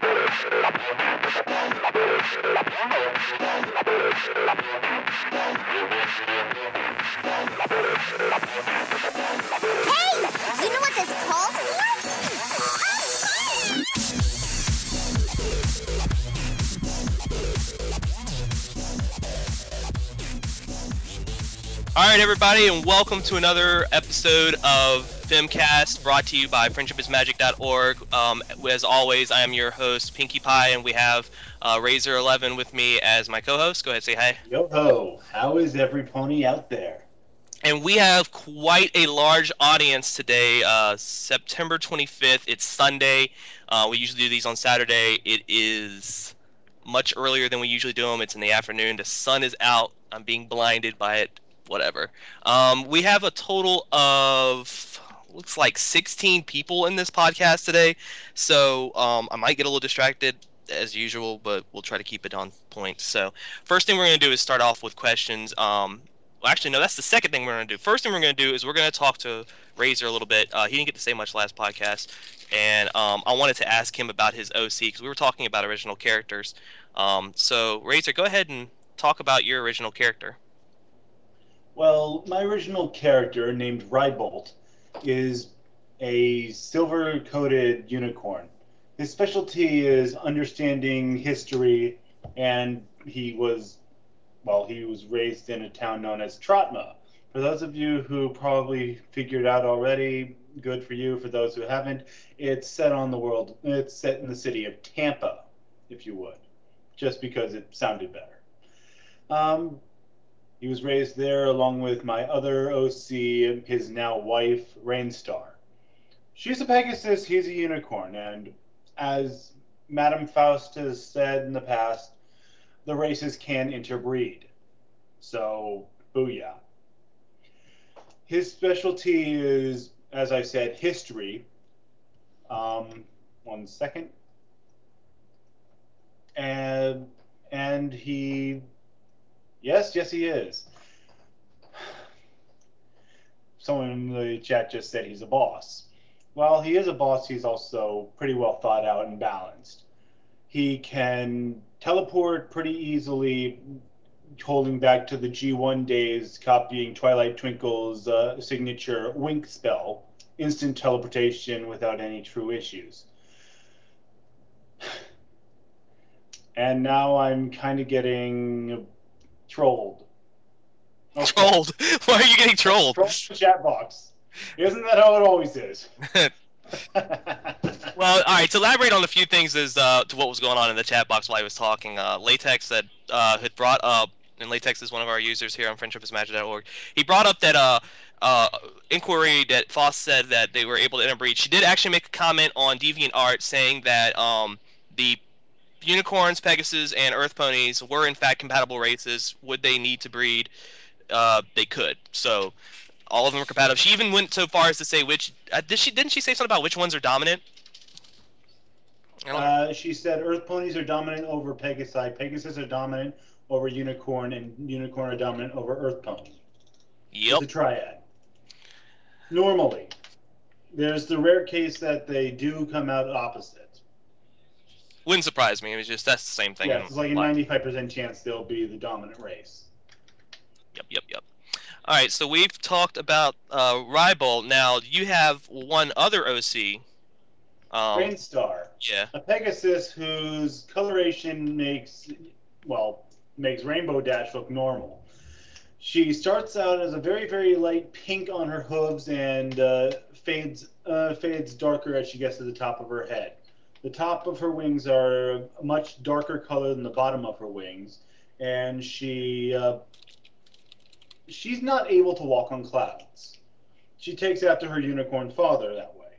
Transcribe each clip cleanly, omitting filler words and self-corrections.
Hey! You know what this calls for? Alright everybody, and welcome to another episode of FiMCast, brought to you by friendshipismagic.org. As always, I am your host, Pinkie Pie, and we have Razor11 with me as my co-host. Go ahead, say hi. Yo-ho! How is every pony out there? And we have quite a large audience today, September 25th. It's Sunday. We usually do these on Saturday. It is much earlier than we usually do them. It's in the afternoon. The sun is out. I'm being blinded by it. Whatever. We have a total of, looks like 16 people in this podcast today. So I might get a little distracted as usual, but we'll try to keep it on point. So first thing we're going to do is start off with questions. Well, actually, no, that's the second thing we're going to do. First thing we're going to do is we're going to talk to Razor a little bit. He didn't get to say much last podcast, and I wanted to ask him about his OC because we were talking about original characters. So, Razor, go ahead and talk about your original character. Well, my original character, named Rybolt, is a silver-coated unicorn. His specialty is understanding history, and he was raised in a town known as Trotma. For those of you who probably figured out already, good for you. For those who haven't, it's set in the city of Tampa, if you would, just because it sounded better. He was raised there along with my other OC, his now wife, Rainstar. She's a Pegasus, he's a unicorn, and as Madame Faust has said in the past, the races can interbreed. So, booyah. His specialty is, as I said, history. 1 second. And he... Yes, he is. Someone in the chat just said he's a boss. Well, he is a boss. He's also pretty well thought out and balanced. He can teleport pretty easily, holding back to the G1 days, copying Twilight Twinkle's signature wink spell, instant teleportation without any true issues. And now I'm kind of getting... trolled. Okay. Trolled? Why are you getting trolled? Trolled in the chat box. Isn't that how it always is? Well, all right. To elaborate on a few things as to what was going on in the chat box while I was talking, Latex had brought up, and Latex is one of our users here on friendshipismagic.org. He brought up that inquiry that Foss said that they were able to interbreed. She did actually make a comment on DeviantArt saying that the unicorns, Pegasus, and Earth ponies were in fact compatible races. Would they need to breed? They could. So all of them are compatible. She even went so far as to say which. Didn't she say something about which ones are dominant? She said Earth ponies are dominant over Pegasi. Pegasus are dominant over unicorn, and unicorn are dominant over Earth pony. Yep. It's a triad. Normally, there's the rare case that they do come out opposite. Wouldn't surprise me. It's just that's the same thing. Yeah, it's like a 95% chance they'll be the dominant race. Yep. All right, so we've talked about Rybolt. Now you have one other OC. Rainstar. Yeah. A Pegasus whose coloration makes Rainbow Dash look normal. She starts out as a very, very light pink on her hooves and fades darker as she gets to the top of her head. The top of her wings are a much darker color than the bottom of her wings, and she's not able to walk on clouds. She takes after her unicorn father that way,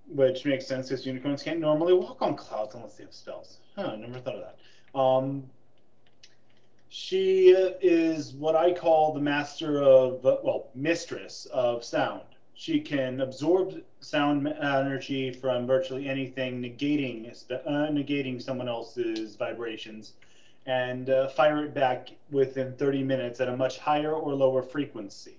which makes sense because unicorns can't normally walk on clouds unless they have spells. I never thought of that. She is what I call the mistress of sound. She can absorb sound energy from virtually anything, negating someone else's vibrations, and fire it back within 30 minutes at a much higher or lower frequency.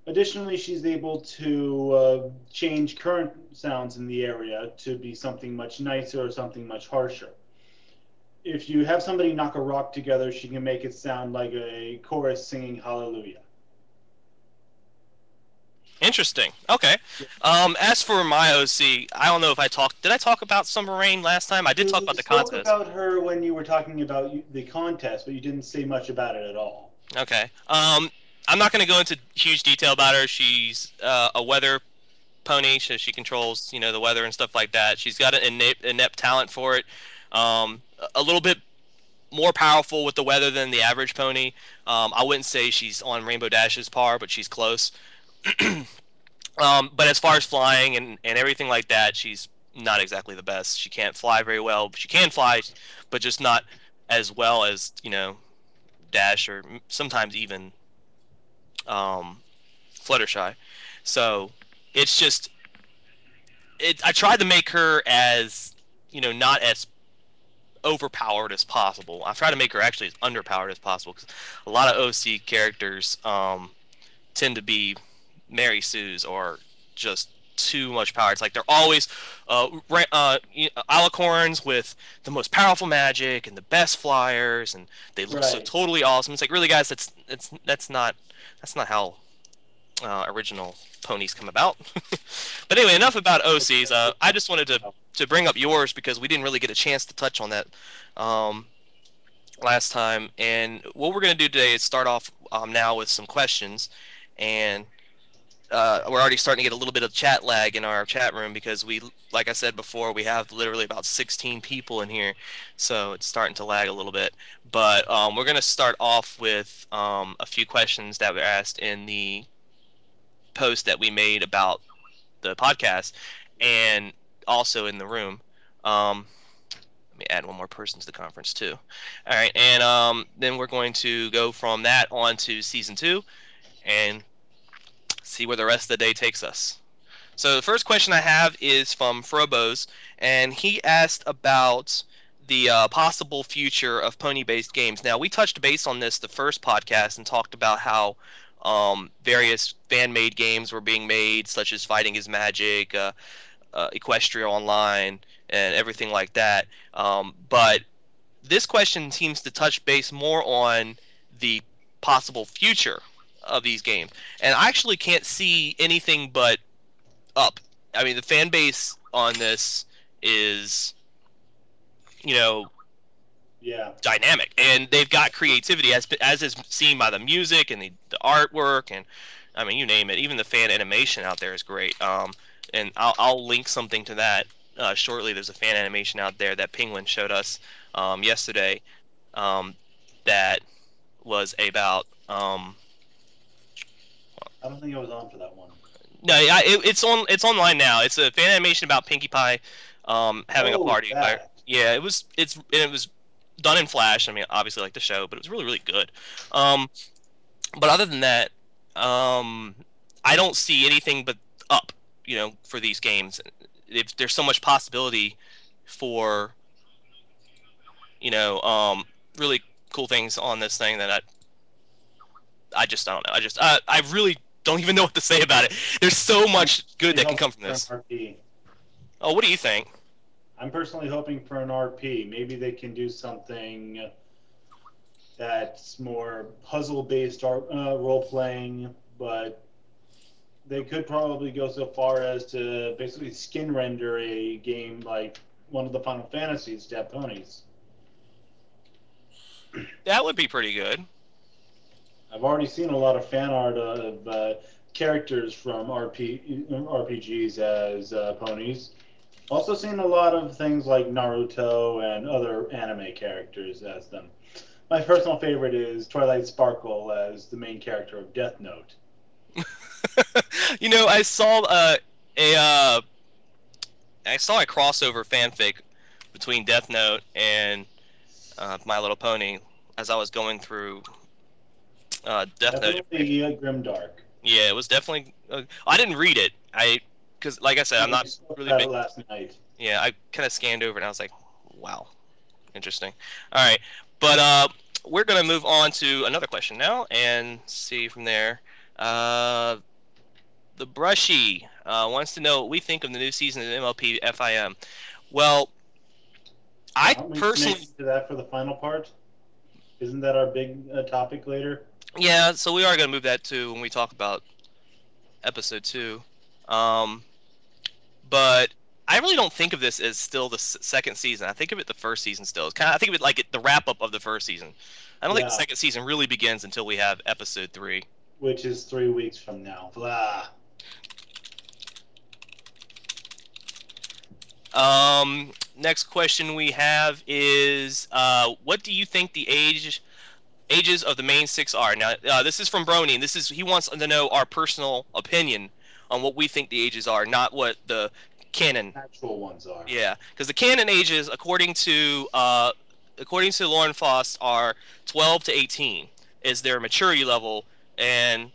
Additionally, she's able to change current sounds in the area to be something much nicer or something much harsher. If you have somebody knock a rock together, she can make it sound like a chorus singing hallelujah. Interesting. Okay. As for my OC, I don't know if I talked. Did I talk about Summer Rain last time? I did talk about You the spoke contest. about her when you were talking about the contest, but you didn't say much about it at all. Okay. I'm not going to go into huge detail about her. She's a weather pony, so she controls, the weather and stuff like that. She's got an inept talent for it. A little bit more powerful with the weather than the average pony. I wouldn't say she's on Rainbow Dash's par, but she's close. But as far as flying and everything like that, she's not exactly the best. She can't fly very well. She can fly, but just not as well as, Dash or sometimes even Fluttershy. So it's just I tried to make her as not as overpowered as possible. I try to make her actually as underpowered as possible because a lot of OC characters tend to be Mary Sue's or just too much power. It's like they're always alicorns with the most powerful magic and the best flyers, and they look so totally awesome. It's like, really, guys, that's not how original ponies come about. But anyway, enough about OCs. I just wanted to bring up yours because we didn't really get a chance to touch on that last time. And what we're going to do today is start off now with some questions, and we're already starting to get a little bit of chat lag in our chat room because like I said before, we have literally about 16 people in here, so it's starting to lag a little bit. But we're going to start off with a few questions that were asked in the post that we made about the podcast and also in the room. Let me add one more person to the conference too. All right, and then we're going to go from that on to season 2 and see where the rest of the day takes us. So the first question I have is from Frobos, and he asked about the possible future of pony-based games. Now, we touched base on this the first podcast and talked about how various fan-made games were being made, such as Fighting is Magic, Equestria Online, and everything like that. But this question seems to touch base more on the possible future of these games, and I actually can't see anything but up. I mean, the fan base on this is, dynamic, and they've got creativity as is seen by the music and the artwork, and I mean, you name it. Even the fan animation out there is great. And I'll link something to that shortly. There's a fan animation out there that Penguin showed us yesterday that was about. I don't think I was on for that one. No, it's online now. It's a fan animation about Pinkie Pie having a party. Yeah, it was done in Flash. I mean, obviously like the show, but it was really, really good. But other than that, I don't see anything but up, for these games. There's so much possibility for, really cool things on this thing that I just don't know. I really don't even know what to say about it. There's so much good that can come from this. Oh, what do you think? I'm personally hoping for an RP. Maybe they can do something that's more puzzle-based role-playing, but they could probably go so far as to basically skin render a game like one of the Final Fantasies to have ponies. That would be pretty good. I've already seen a lot of fan art of characters from RPGs as ponies. Also seen a lot of things like Naruto and other anime characters as them. My personal favorite is Twilight Sparkle as the main character of Death Note. I saw a crossover fanfic between Death Note and My Little Pony as I was going through Death Note. Grimdark. Yeah, it was definitely. I didn't read it. Because like I said, I'm not really big. Last night. Yeah, I kind of scanned over and I was like, wow, interesting. All right, but we're gonna move on to another question now and see from there. The Brushy wants to know what we think of the new season of MLP FIM. Well, I Aren't we personally, connected to that for the final part? Isn't that our big topic later? yeah, so we are going to move that to when we talk about episode 2. But I really don't think of this as still the second season. I think of it the first season still. It's kind of, I think of it like the wrap up of the first season. I don't think the second season really begins until we have episode 3, which is 3 weeks from now. Blah. Next question we have is, what do you think the ages of the main 6 are? Now, this is from Brony. He wants to know our personal opinion on what we think the ages are, not what the canon actual ones are. Yeah, because the canon ages, according to Lauren Foss, are 12 to 18 is their maturity level, and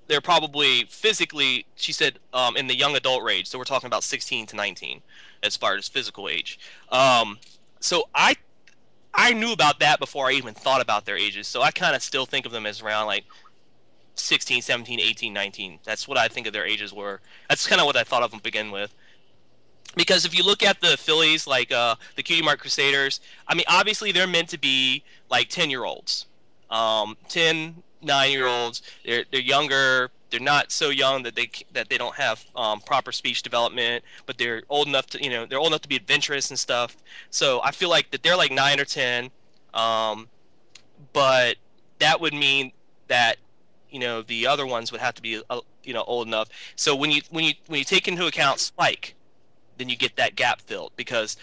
they're probably physically, she said, in the young adult range. So we're talking about 16 to 19 as far as physical age. So I knew about that before I even thought about their ages. So I kind of still think of them as around like 16, 17, 18, 19. That's what I think of their ages were. That's kind of what I thought of them to begin with. Because if you look at the fillies, like the Cutie Mark Crusaders, I mean, obviously they're meant to be like 10-year-olds, 10, 9-year-olds. They're younger. They're not so young that they don't have proper speech development, but they're old enough to they're old enough to be adventurous and stuff. So I feel like that they're like 9 or 10, but that would mean that the other ones would have to be old enough. So when you take into account Spike, then you get that gap filled, because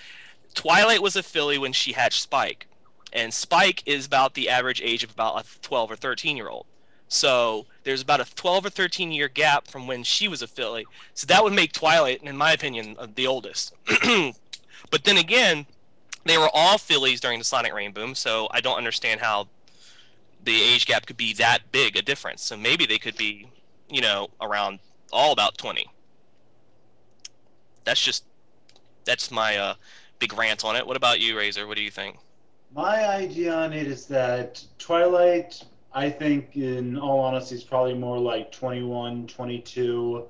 Twilight was a filly when she hatched Spike, and Spike is about the average age of about a 12 or 13-year-old. So there's about a 12 or 13-year gap from when she was a filly. So that would make Twilight, in my opinion, the oldest. But then again, they were all fillies during the Sonic Rain boom, so I don't understand how the age gap could be that big a difference. So maybe they could be, around all about 20. That's my big rant on it. What about you, Razor? What do you think? My idea on it is that Twilight, I think, in all honesty, is probably more like 21, 22.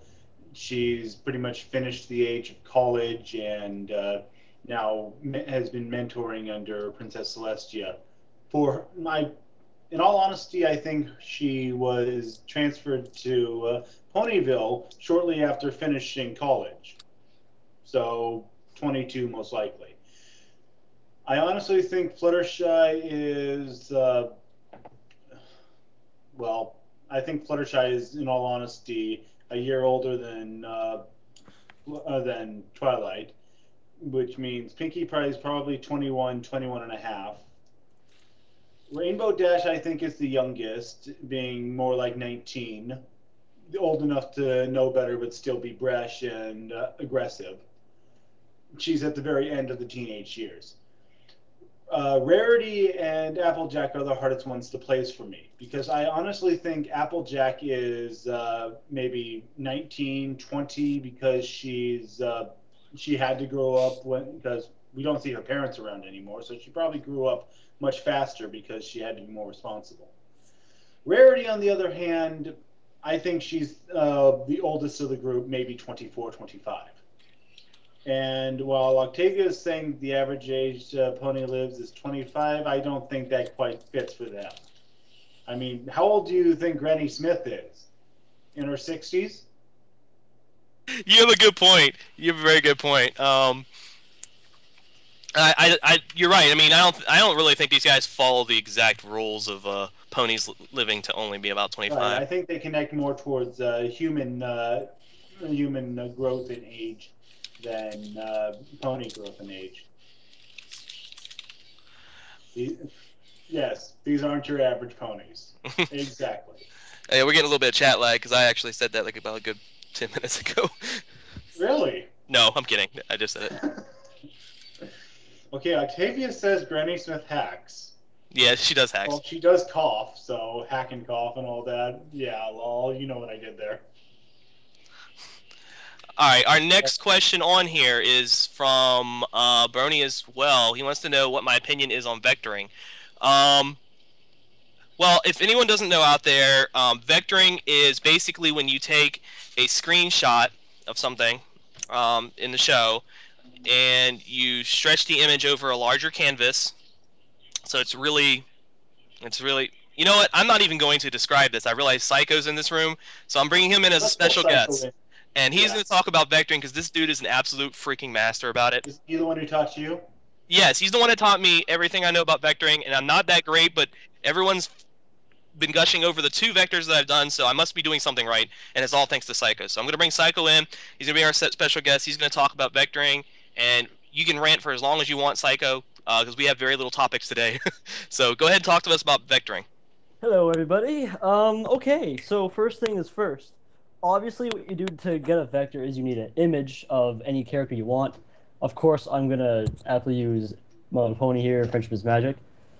She's pretty much finished the age of college and now has been mentoring under Princess Celestia. In all honesty, I think she was transferred to Ponyville shortly after finishing college. So 22 most likely. I honestly think Fluttershy is, I think Fluttershy is, in all honesty, a year older than Twilight, which means Pinkie Pie is probably 21, 21 and a half. Rainbow Dash, I think, is the youngest, being more like 19, old enough to know better but still be brash and aggressive. She's at the very end of the teenage years. Rarity and Applejack are the hardest ones to place for me, because I honestly think Applejack is maybe 19, 20, because she had to grow up because we don't see her parents around anymore, so she probably grew up much faster because she had to be more responsible. Rarity, on the other hand, I think she's the oldest of the group, maybe 24, 25. And while Octavia is saying the average age Pony lives is 25, I don't think that quite fits for them. I mean, how old do you think Granny Smith is? In her 60s? You have a good point. You have a very good point. You're right. I mean, I don't really think these guys follow the exact rules of ponies living to only be about 25. Right. I think they connect more towards human growth in age than pony growth in age. Yes, these aren't your average ponies. Exactly. Hey, we're getting a little bit of chat lag because I actually said that like about a good 10 minutes ago. Really? No, I'm kidding. I just said it. Okay, Octavia says Granny Smith hacks. Yeah, she does hacks. Well, she does cough, so hack and cough and all that. Yeah, lol, you know what I did there. All right, our next question on here is from Brony as well. He wants to know what my opinion is on vectoring. Well, Well, if anyone doesn't know out there, vectoring is basically when you take a screenshot of something in the show and you stretch the image over a larger canvas. So it's really. You know what? I'm not even going to describe this. I realize Psycho's in this room, so I'm bringing him in as a Let's put special Psycho guest. in. And he's Yeah. going to talk about vectoring because this dude is an absolute freaking master about it. Is he the one who taught you? Yes, he's the one that taught me everything I know about vectoring, and I'm not that great, but everyone's been gushing over the 2 vectors that I've done, so I must be doing something right, and it's all thanks to Psycho. So I'm going to bring Psycho in. He's going to be our special guest. He's going to talk about vectoring, and you can rant for as long as you want, Psycho, because we have very little topics today. So go ahead and talk to us about vectoring. Hello, everybody. Okay, so first thing is first. Obviously, what you do to get a vector is you need an image of any character you want. Of course, I'm gonna aptly use My Little Pony here, Friendship is Magic.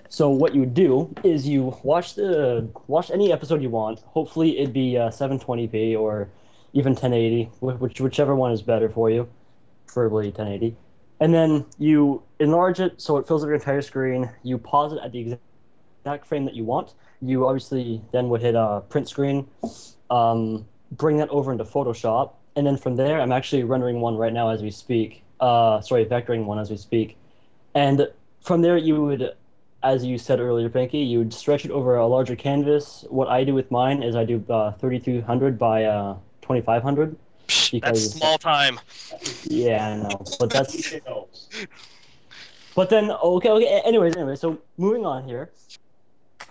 So what you would do is you watch any episode you want. Hopefully, it'd be 720p or even 1080, whichever one is better for you, preferably 1080. And then you enlarge it so it fills up your entire screen. You pause it at the exact frame that you want. You obviously then would hit print screen, bring that over into Photoshop, and then from there, I'm actually rendering one right now as we speak. Vectoring one as we speak. And from there, you would, as you said earlier, Pinkie, you would stretch it over a larger canvas. What I do with mine is I do 3200 by 2500. That's small time. Yeah, I know, but that's. But then, okay. Anyway, so moving on here.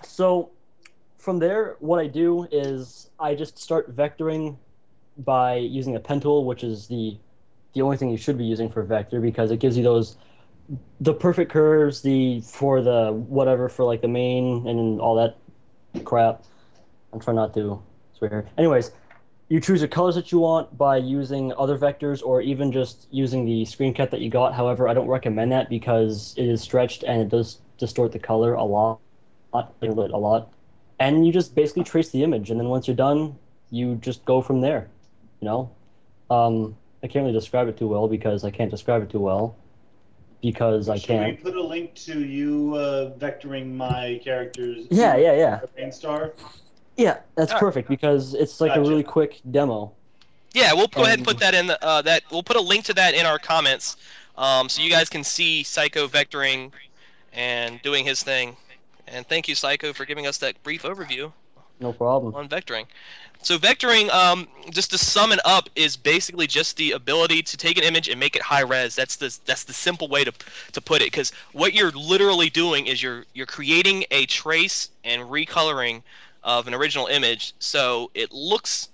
So from there, what I do is I just start vectoring by using a pen tool, which is the only thing you should be using for vector because it gives you the perfect curves, for like the main and all that crap. I'm trying not to swear here. Anyways, you choose the colors that you want by using other vectors or even just using the screen cut that you got. However, I don't recommend that because it is stretched and it does distort the color a lot. And you just basically trace the image, and then once you're done, you just go from there. I can't really describe it too well because I can't describe it too well because I can't. Should we put a link to you vectoring my characters? Yeah. Brainstar? Yeah, that's perfect because it's like a really quick demo. Yeah, we'll go ahead and put that in we'll put a link to that in our comments, so you guys can see Psycho vectoring and doing his thing. And thank you, Psycho, for giving us that brief overview. No problem. On vectoring. So vectoring, just to sum it up, is basically just the ability to take an image and make it high res. That's the simple way to put it. Because what you're literally doing is you're creating a trace and recoloring of an original image. So it looks,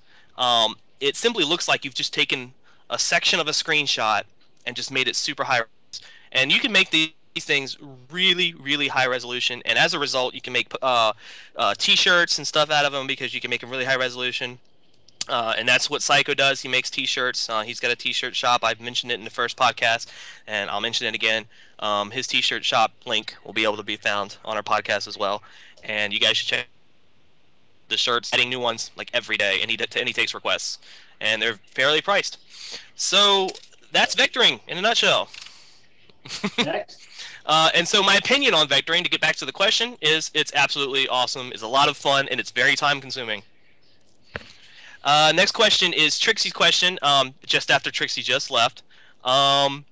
it simply looks like you've just taken a section of a screenshot and just made it super high res. And you can make these things really, really high resolution, and as a result, you can make T-shirts and stuff out of them because you can make them really high resolution. And that's what Psycho does. He makes T-shirts. He's got a T-shirt shop. I've mentioned it in the first podcast, and I'll mention it again. His T-shirt shop link will be able to be found on our podcast as well. And you guys should check the shirts, adding new ones like every day, and he takes requests, and they're fairly priced. So that's vectoring in a nutshell. Next. And so my opinion on vectoring, to get back to the question, is it's absolutely awesome. It's a lot of fun, and it's very time-consuming. Next question is Trixie's question, just after Trixie just left. And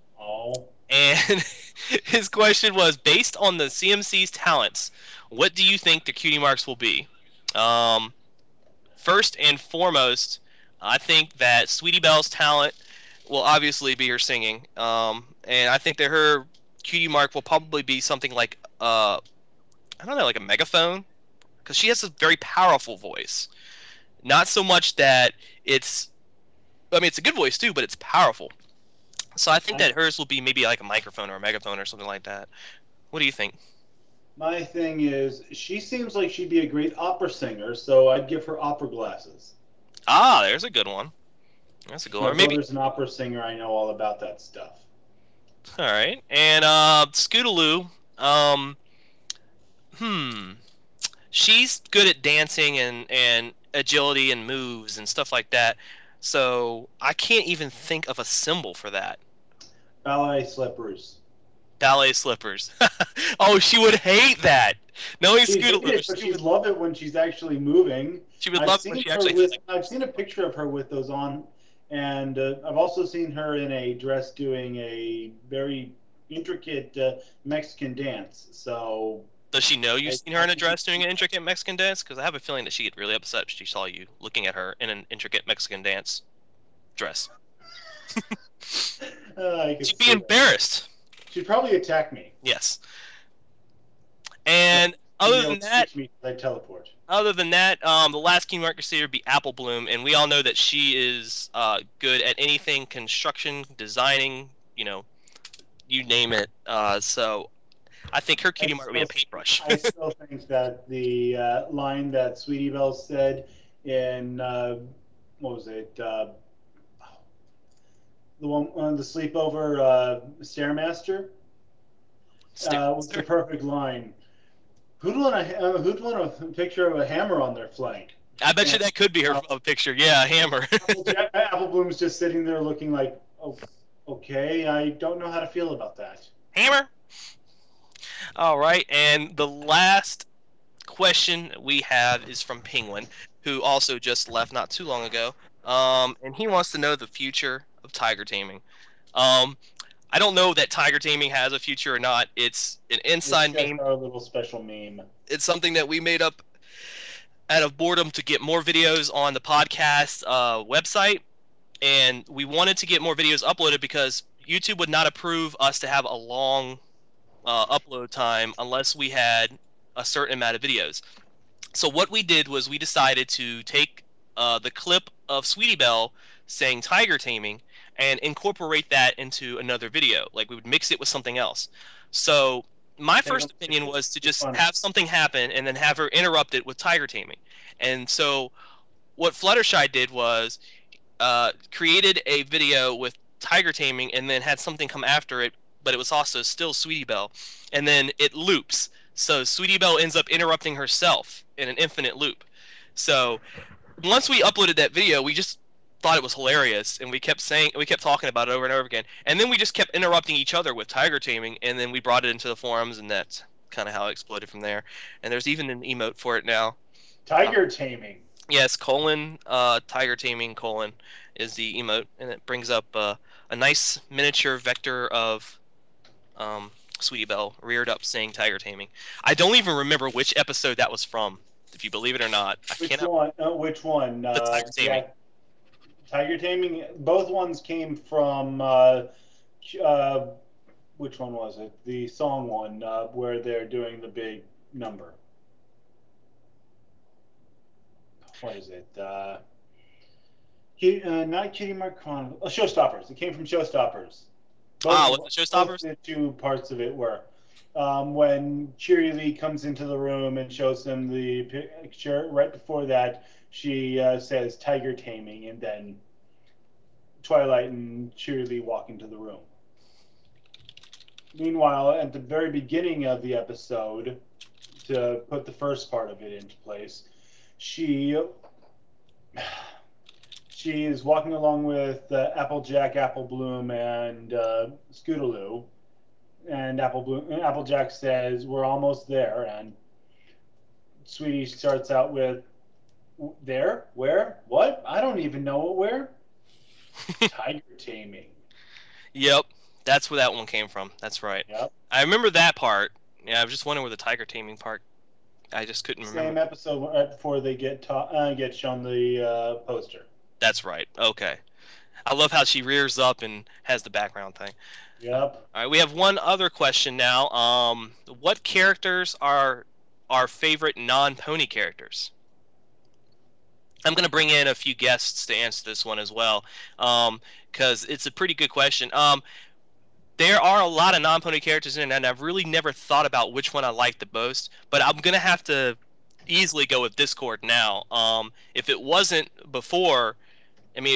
his question was, based on the CMC's talents, what do you think the cutie marks will be? First and foremost, I think that Sweetie Belle's talent will obviously be her singing. And I think that her cutie mark will probably be something like I don't know, like a megaphone, because she has a very powerful voice. Not so much that it's a good voice too, but it's powerful. So I think that hers will be maybe like a microphone or a megaphone or something like that. What do you think? My thing is, she seems like she'd be a great opera singer, so I'd give her opera glasses. Ah, there's a good one. That's a good one. My brother's an opera singer. I know all about that stuff. All right, and Scootaloo, she's good at dancing and agility and moves and stuff like that. So I can't even think of a symbol for that. Ballet slippers. ballet slippers. Oh, she would hate that. Knowing She's Scootaloo, it, but she'd love it when she's actually moving. she would love it when she actually I've seen a picture of her with those on, and I've also seen her in a dress doing a very intricate Mexican dance. So Does she know you've seen her in a dress doing an intricate Mexican dance? Because I have a feeling that she'd get really upset if she saw you looking at her in an intricate Mexican dance dress. She'd be embarrassed. She'd probably attack me. Yes. And other than that, the last Kingdom Hearts Crusader would be Apple Bloom, and we all know that she is good at anything construction, designing, you name it. So I think her cutie mark would be a paintbrush. I still think that the line that Sweetie Belle said in what was it? The one on the sleepover Stairmaster was the perfect line. Who'd want a picture of a hammer on their flank? I bet you that could be her picture. Yeah, a hammer. Apple Bloom's just sitting there looking like, oh, okay, I don't know how to feel about that. Hammer. All right, and the last question we have is from Penguin, who also just left not too long ago. And he wants to know the future of tiger taming. I don't know that tiger taming has a future or not. It's an inside meme. Our little special meme. It's something that we made up out of boredom to get more videos on the podcast website, and we wanted to get more videos uploaded because YouTube would not approve us to have a long upload time unless we had a certain amount of videos. So what we did was we decided to take the clip of Sweetie Belle saying tiger taming and incorporate that into another video. Like, we would mix it with something else. So my first opinion was to just have something happen and then have her interrupt it with tiger taming. And so what Fluttershy did was created a video with tiger taming and then had something come after it, but it was also still Sweetie Belle. And then it loops. So Sweetie Belle ends up interrupting herself in an infinite loop. So once we uploaded that video, we just thought it was hilarious, and we kept talking about it over and over again, and then we just kept interrupting each other with tiger taming, and then we brought it into the forums, and that's kind of how it exploded from there. And there's even an emote for it now. Tiger taming. Yes, tiger taming is the emote, and it brings up a nice miniature vector of Sweetie Belle reared up saying tiger taming. I don't even remember which episode that was from, if you believe it or not. Which one? The tiger taming. Yeah. Tiger taming. Both ones came from which one was it? The song one, where they're doing the big number. What is it? Not Cutie Mark Chronicles. Showstoppers. It came from Showstoppers. Was it Showstoppers? The two parts of it were when Cheery Lee comes into the room and shows them the picture. Right before that, she says tiger taming, and then Twilight and Cheery Lee walk into the room. Meanwhile, at the very beginning of the episode, to put the first part of it into place, she is walking along with Applejack, Apple Bloom, and Scootaloo. And Applejack says, "We're almost there." And Sweetie starts out with, "There? Where? What? I don't even know where." Tiger taming. Yep, that's where that one came from. That's right. Yep. I remember that part. Yeah, I was just wondering where the tiger taming part. I just couldn't remember. Same episode right before they get shown the poster. That's right. Okay. I love how she rears up and has the background thing. Yep. All right, we have one other question now. What characters are our favorite non-pony characters? I'm going to bring in a few guests to answer this one as well, because it's a pretty good question. There are a lot of non-pony characters in it, and I've really never thought about which one I like the most, but I'm going to have to easily go with Discord now. If it wasn't before,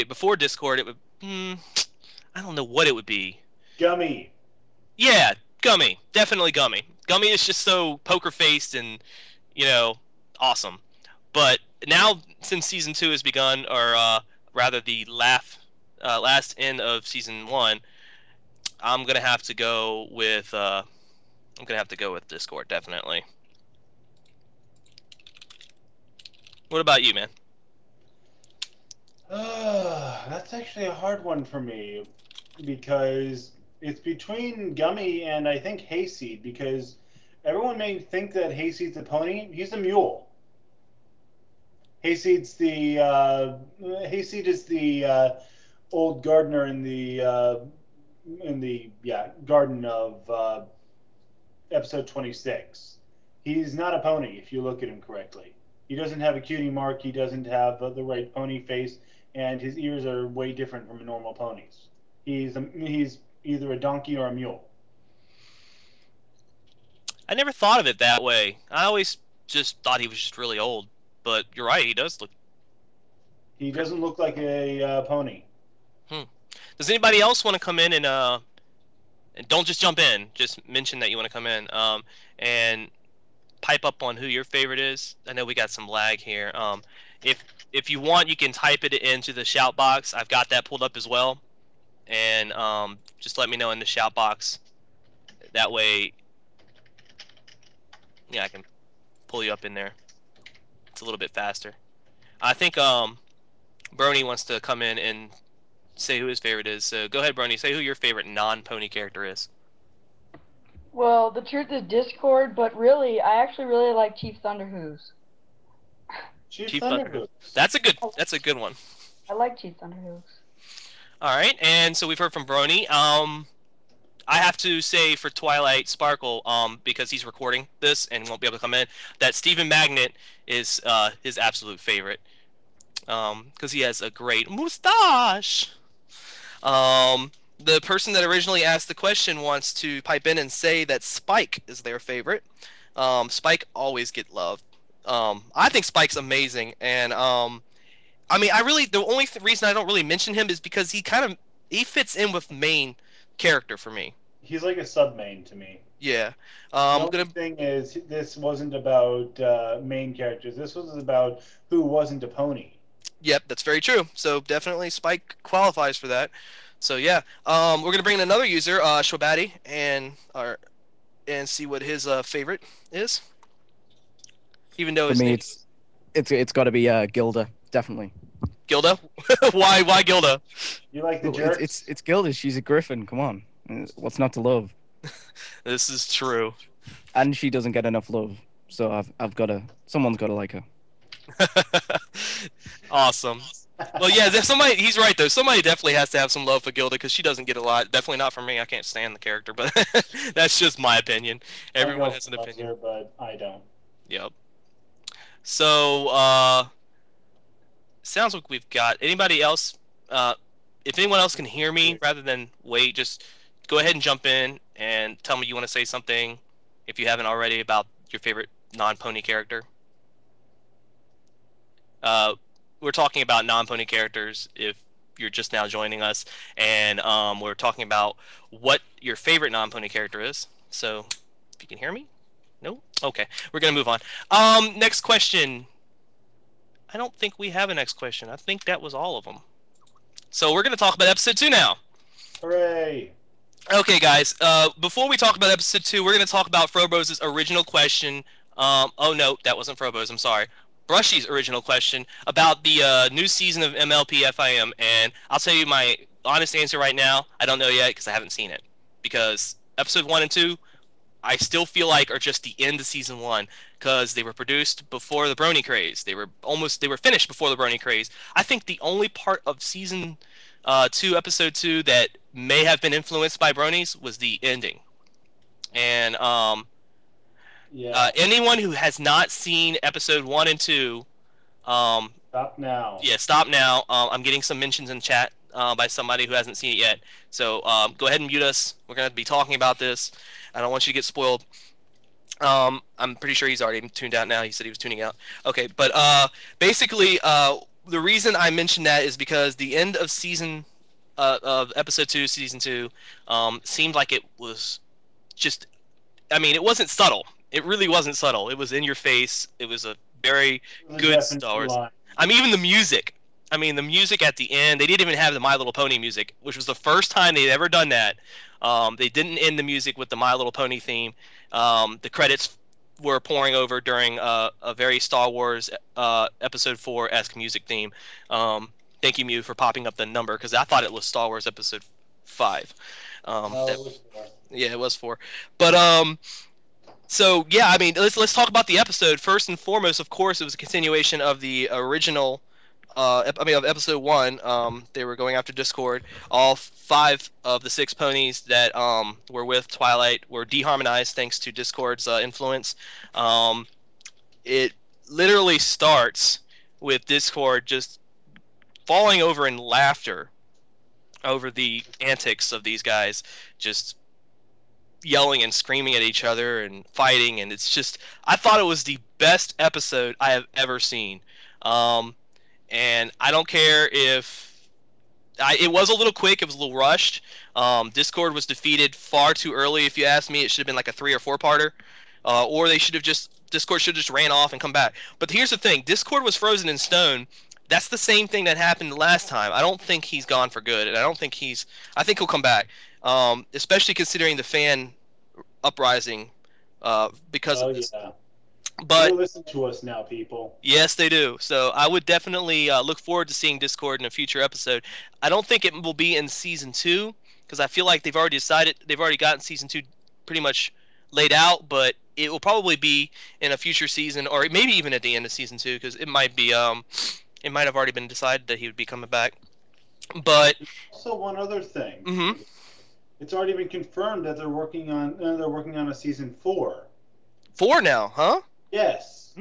before Discord, it would, I don't know what it would be. Gummy. Yeah, Gummy. Definitely Gummy. Gummy is just so poker-faced and, awesome. But now, since Season 2 has begun, or rather the last end of Season 1, I'm gonna have to go with Discord, definitely. What about you, man? That's actually a hard one for me because it's between Gummy and I think Hayseed because everyone may think that Hayseed's a pony. He's a mule. Hayseed is the old gardener in the garden of episode 26. He's not a pony if you look at him correctly. He doesn't have a cutie mark. He doesn't have the right pony face, and his ears are way different from normal ponies. He's either a donkey or a mule. I never thought of it that way. I always just thought he was just really old. But you're right, he does look. He doesn't look like a pony. Does anybody else want to come in and don't just jump in, just mention that you want to come in and pipe up on who your favorite is? I know we got some lag here. If you want, you can type it into the shout box. I've got that pulled up as well, and just let me know in the shout box. That way, yeah, I can pull you up in there. It's a little bit faster. I think Brony wants to come in and say who his favorite is. So go ahead, Brony. Say who your favorite non-pony character is. Well, the truth is Discord, but really, I actually really like Chief Thunderhooves. Chief Thunderhooves. That's a good one. I like Chief Thunderhooves. All right, and so we've heard from Brony. I have to say for Twilight Sparkle, because he's recording this and won't be able to come in, that Stephen Magnet is his absolute favorite, because he has a great mustache. The person that originally asked the question wants to pipe in and say that Spike is their favorite. Spike always get love. I think Spike's amazing, and I mean, the only reason I don't really mention him is because he fits in with the main character for me. He's like a sub-main to me. Yeah. The only thing is, this wasn't about main characters. This was about who wasn't a pony. Yep, that's very true. So definitely Spike qualifies for that. So yeah, we're gonna bring in another user, Shwabadi, and see what his favorite is. Even though for me, it's got to be Gilda, definitely. Gilda? Why Gilda? You like the jerk? It's Gilda. She's a griffin. Come on, what's not to love? This is true. And she doesn't get enough love, so someone's got to like her. Awesome. Well, yeah, he's right though. Somebody definitely has to have some love for Gilda because she doesn't get a lot. Definitely not for me. I can't stand the character, but that's just my opinion. Everyone has an opinion, her, but I don't. Yep. So, sounds like we've got anybody else. If anyone else can hear me, rather than wait, just go ahead and jump in and tell me you want to say something, if you haven't already, about your favorite non-pony character. We're talking about non-pony characters if you're just now joining us, and we're talking about what your favorite non-pony character is. So, if you can hear me? No? Okay, we're going to move on. Next question. I don't think we have a next question. I think that was all of them. So we're going to talk about episode 2 now. Hooray! Okay, guys. Before we talk about episode 2, we're going to talk about Frobos' original question. Oh, no, that wasn't Frobos. I'm sorry. Brushy's original question about the new season of MLP FIM, and I'll tell you my honest answer right now. I don't know yet because I haven't seen it. Because episode 1 and 2, I still feel like are just the end of season 1 because they were produced before the Brony craze. They were finished before the Brony craze. I think the only part of season 2, episode 2 that may have been influenced by Bronies was the ending. And anyone who has not seen episode 1 and 2, stop now. Yeah, stop now. I'm getting some mentions in chat by somebody who hasn't seen it yet. So go ahead and mute us. We're going to be talking about this. I don't want you to get spoiled. I'm pretty sure he's already tuned out now. He said he was tuning out. Okay, but basically, the reason I mentioned that is because the end of season of episode 2, season 2, seemed like it was just. I mean, it wasn't subtle. It really wasn't subtle. It was in your face. It was a very good Star Wars. I mean, even the music. I mean, the music at the end, they didn't even have the My Little Pony music, which was the first time they'd ever done that. They didn't end the music with the My Little Pony theme. The credits were pouring over during a very Star Wars Episode 4-esque music theme. Thank you, Mew, for popping up the number, because I thought it was Star Wars Episode 5. It was 4. Yeah, it was 4. But so yeah, I mean, let's talk about the episode first and foremost. Of course, it was a continuation of the original. Of episode 1. They were going after Discord. All 5 of the 6 ponies that were with Twilight were deharmonized thanks to Discord's influence. It literally starts with Discord just falling over in laughter over the antics of these guys, just yelling and screaming at each other and fighting, and it's just, I thought it was the best episode I have ever seen. And I don't care if it was a little quick, it was a little rushed. Discord was defeated far too early. If you ask me, it should have been like a 3 or 4-parter, or Discord should have just ran off and come back. But here's the thing: Discord was frozen in stone. That's the same thing that happened last time. I don't think he's gone for good, and I think he'll come back, especially considering the fan uprising because of this. Yeah. But they listen to us now, people. Yes, they do. So I would definitely look forward to seeing Discord in a future episode. I don't think it will be in season 2, because I feel like they've already gotten season 2 pretty much laid out. But it will probably be in a future season, or maybe even at the end of season 2, because it might have already been decided that he would be coming back. But also, one other thing. Mm-hmm. It's already been confirmed that they're working on a season 4. 4 now, huh? Yes.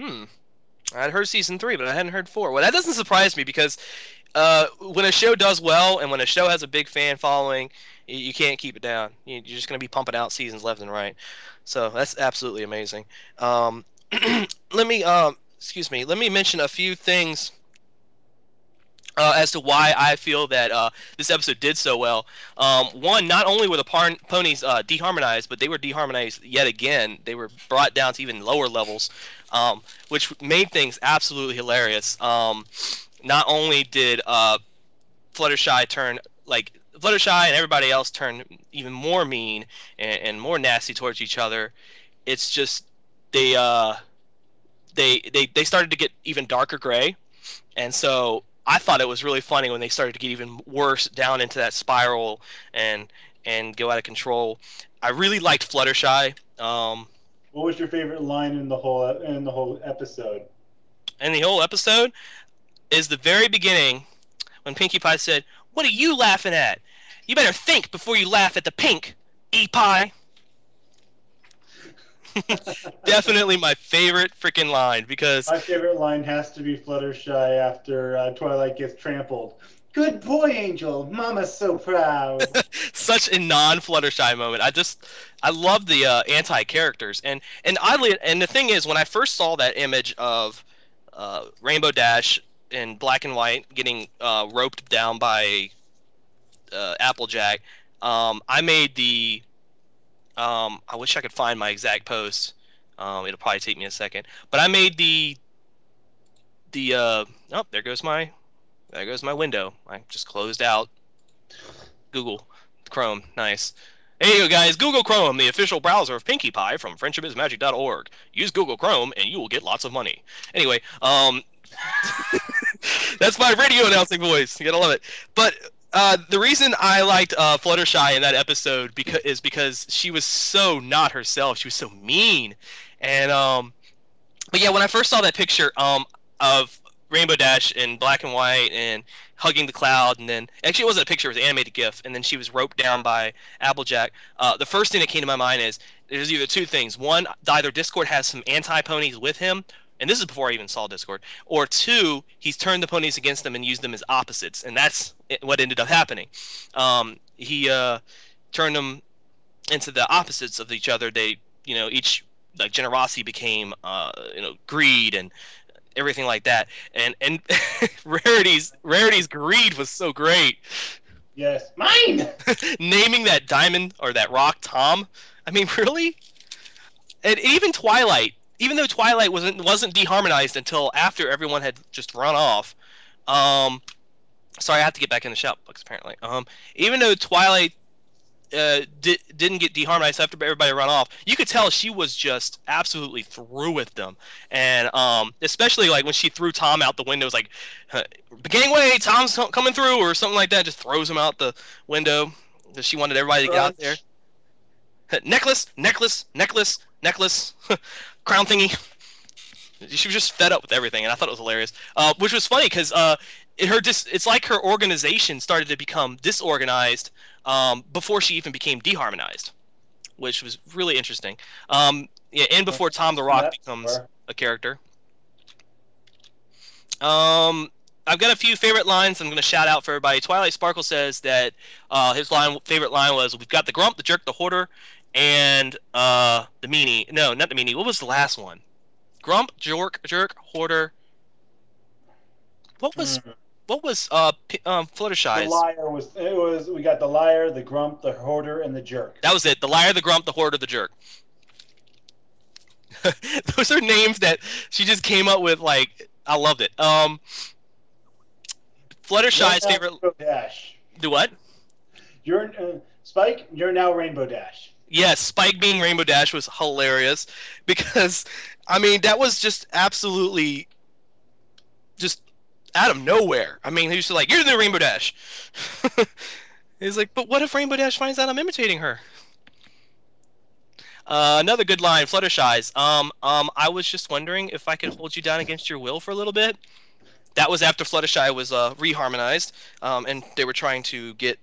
I'd heard season 3, but I hadn't heard 4. Well, that doesn't surprise me, because when a show does well and when a show has a big fan following, you can't keep it down. You're just going to be pumping out seasons left and right. So that's absolutely amazing. Let me mention a few things as to why I feel that this episode did so well. One, not only were the ponies deharmonized, but they were deharmonized yet again. They were brought down to even lower levels, which made things absolutely hilarious. Not only did Fluttershy and everybody else turn even more mean and more nasty towards each other, it's just they started to get even darker gray, and so I thought it was really funny when they started to get even worse down into that spiral and go out of control. I really liked Fluttershy. What was your favorite line in the whole episode? And the whole episode is the very beginning when Pinkie Pie said, "What are you laughing at? You better think before you laugh at the pink, E-Pie." Definitely my favorite freaking line, because my favorite line has to be Fluttershy after Twilight gets trampled. Good boy, Angel. Mama's so proud. Such a non-Fluttershy moment. I love the anti-characters, and oddly, and the thing is, when I first saw that image of Rainbow Dash in black and white getting roped down by Applejack, I made the I wish I could find my exact post. It'll probably take me a second. But I made oh, there goes my window. I just closed out Google Chrome. Nice. Hey you guys, Google Chrome, the official browser of Pinkie Pie from friendshipsmagic.org. Use Google Chrome and you will get lots of money. Anyway, that's my radio announcing voice. You gotta love it. But the reason I liked Fluttershy in that episode is because she was so not herself. She was so mean, and but yeah, when I first saw that picture of Rainbow Dash in black and white and hugging the cloud, and then actually it wasn't a picture; it was an animated GIF, and then she was roped down by Applejack. The first thing that came to my mind is there's either two things: one, either Discord has some anti-ponies with him. And this is before I even saw Discord. Or two, he's turned the ponies against them and used them as opposites, and that's what ended up happening. He turned them into the opposites of each other. They, each generosity became, greed and everything like that. And Rarity's greed was so great. Yes, mine. Naming that diamond or that rock Tom. I mean, really? And even Twilight. Even though Twilight wasn't deharmonized until after everyone had just run off. Sorry, I have to get back in the shop books apparently. Even though Twilight didn't get deharmonized after everybody run off, you could tell she was just absolutely through with them. And especially like when she threw Tom out the window, it was like, gangway, Tom's coming through, or something like that. Just throws him out the window. She wanted everybody to get out there. Necklace, necklace, necklace, necklace, crown thingy. She was just fed up with everything, and I thought it was hilarious. Which was funny because it's like her organization started to become disorganized before she even became deharmonized, which was really interesting. Yeah, and before Tom the Rock becomes a character. I've got a few favorite lines I'm going to shout out for everybody. Twilight Sparkle says that his favorite line was, "We've got the Grump, the Jerk, the Hoarder, and the Meanie." No, not the Meanie. What was the last one? Grump, Jerk, Hoarder. What was Fluttershy's? The liar we got the liar, the Grump, the Hoarder, and the Jerk. That was it. The liar, the Grump, the Hoarder, the Jerk. Those are names that she just came up with. Like, I loved it. Fluttershy's favorite. Rainbow Dash. Do what? You're Spike. You're now Rainbow Dash. Yes, Spike being Rainbow Dash was hilarious because, I mean, that was just absolutely just out of nowhere. I mean, he was like, "You're the Rainbow Dash." He's like, "But what if Rainbow Dash finds out I'm imitating her?" Another good line, Fluttershy's. I was just wondering if I could hold you down against your will for a little bit. That was after Fluttershy was reharmonized, and they were trying to get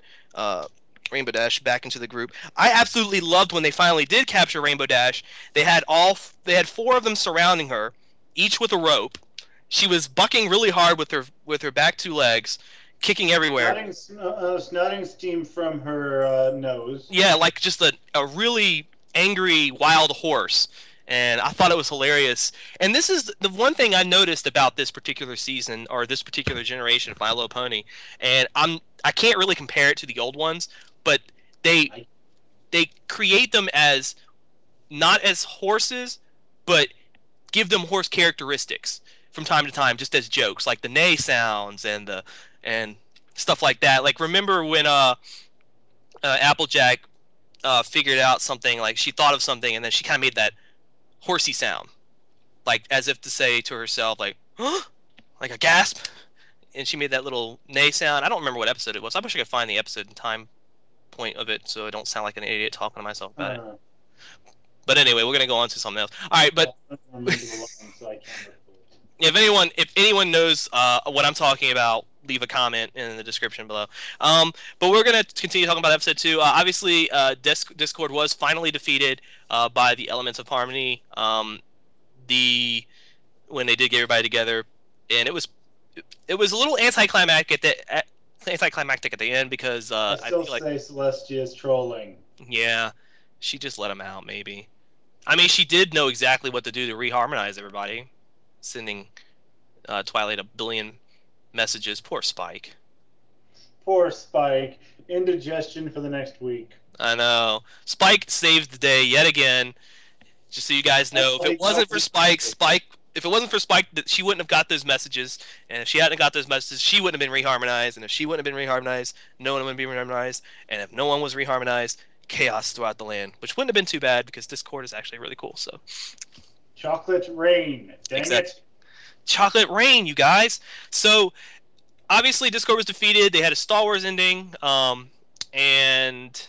Rainbow Dash back into the group. I absolutely loved when they finally did capture Rainbow Dash. They had 4 of them surrounding her, each with a rope. She was bucking really hard with her back 2 legs, kicking everywhere. Snotting steam from her nose. Yeah, like just a really angry wild horse. And I thought it was hilarious. And this is the one thing I noticed about this particular season, or this particular generation of My Little Pony. And I can't really compare it to the old ones, but they create them as not as horses, but give them horse characteristics from time to time, just as jokes, like the neigh sounds and stuff like that. Like, remember when Applejack figured out something, like she thought of something, and then she kind of made that horsey sound, like as if to say to herself, like, "Huh?" Like a gasp, and she made that little neigh sound. I don't remember what episode it was. I wish I could find the episode and time point of it so I don't sound like an idiot talking to myself about it. But anyway, we're gonna go on to something else. All right, but if anyone knows what I'm talking about, leave a comment in the description below. But we're gonna continue talking about episode 2. Obviously, Discord was finally defeated by the Elements of Harmony. When they did get everybody together, and it was a little anticlimactic at the end because I still say Celestia's trolling. Yeah, she just let him out. Maybe. I mean, she did know exactly what to do to reharmonize everybody, sending Twilight 1 billion messages. Poor Spike. Poor Spike. Indigestion for the next week. I know. Spike saved the day yet again. Just so you guys know, if it wasn't for Spike, she wouldn't have got those messages. And if she hadn't got those messages, she wouldn't have been reharmonized. And if she wouldn't have been reharmonized, no one would be reharmonized. And if no one was reharmonized, chaos throughout the land, which wouldn't have been too bad because Discord is actually really cool. So, Chocolate Rain. Dang it. Chocolate Rain, you guys. So, obviously, Discord was defeated. They had a Star Wars ending, and